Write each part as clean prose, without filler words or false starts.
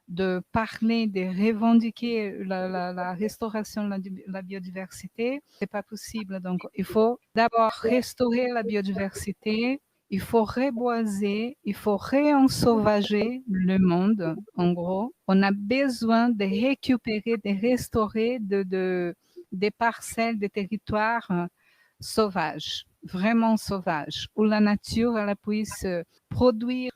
de parler, de revendiquer la restauration de la biodiversité, c'est pas possible. Donc, il faut d'abord restaurer la biodiversité, il faut reboiser, il faut réensauvager le monde, en gros. On a besoin de récupérer, de restaurer des parcelles, des territoires sauvages, vraiment sauvages, où la nature elle puisse produire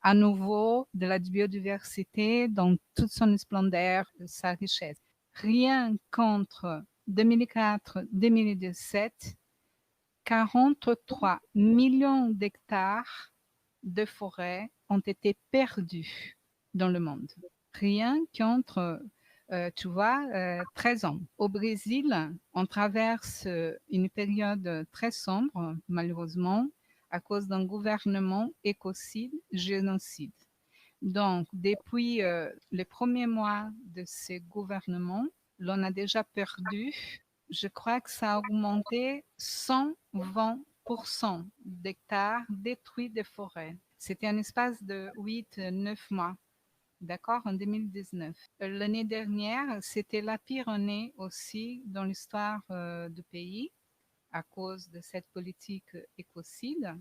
à nouveau de la biodiversité dans toute son splendeur, sa richesse. Rien qu'entre 2004-2017, 43 millions d'hectares de forêt ont été perdus dans le monde. Rien qu'entre, tu vois, 13 ans. Au Brésil, on traverse une période très sombre, malheureusement, à cause d'un gouvernement écocide, génocide. Donc, depuis les premiers mois de ces gouvernements, l'on a déjà perdu, je crois que ça a augmenté 120% d'hectares détruits de forêts. C'était un espace de 8-9 mois, d'accord, en 2019. L'année dernière, c'était la pire année aussi dans l'histoire du pays à cause de cette politique écocide.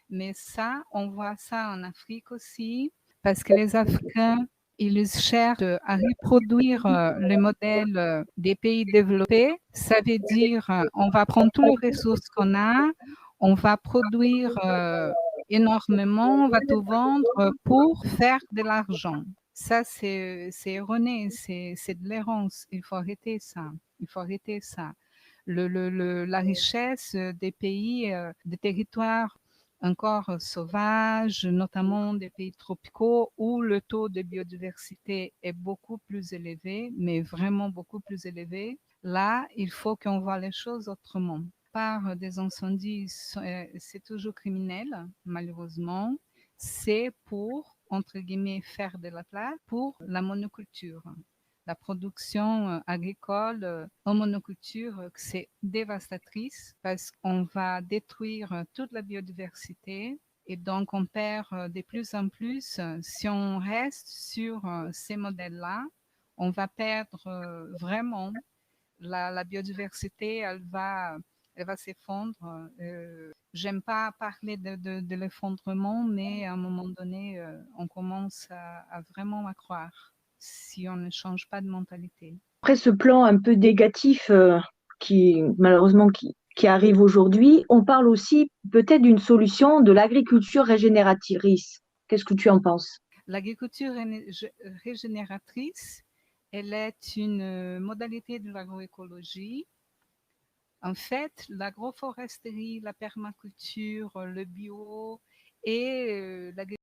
Mais ça, on voit ça en Afrique aussi, parce que les Africains, ils cherchent à reproduire le modèle des pays développés. Ça veut dire, on va prendre toutes les ressources qu'on a, on va produire énormément, on va tout vendre pour faire de l'argent. Ça, c'est erroné, c'est de l'errance. Il faut arrêter ça. Il faut arrêter ça. La richesse des pays, des territoires encore sauvages, notamment des pays tropicaux où le taux de biodiversité est beaucoup plus élevé, mais vraiment beaucoup plus élevé. Là, il faut qu'on voit les choses autrement. Par des incendies, c'est toujours criminel, malheureusement. C'est pour, entre guillemets, faire de la place pour la monoculture. La production agricole en monoculture, c'est dévastatrice parce qu'on va détruire toute la biodiversité et donc on perd de plus en plus. Si on reste sur ces modèles-là, on va perdre vraiment la biodiversité, elle va s'effondrer. J'aime pas parler de l'effondrement, mais à un moment donné, on commence à vraiment à croire si on ne change pas de mentalité. Après ce plan un peu négatif qui malheureusement qui arrive aujourd'hui, on parle aussi peut-être d'une solution de l'agriculture régénératrice. Qu'est-ce que tu en penses? L'agriculture régénératrice, elle est une modalité de l'agroécologie. En fait, l'agroforesterie, la permaculture, le bio et l'agriculture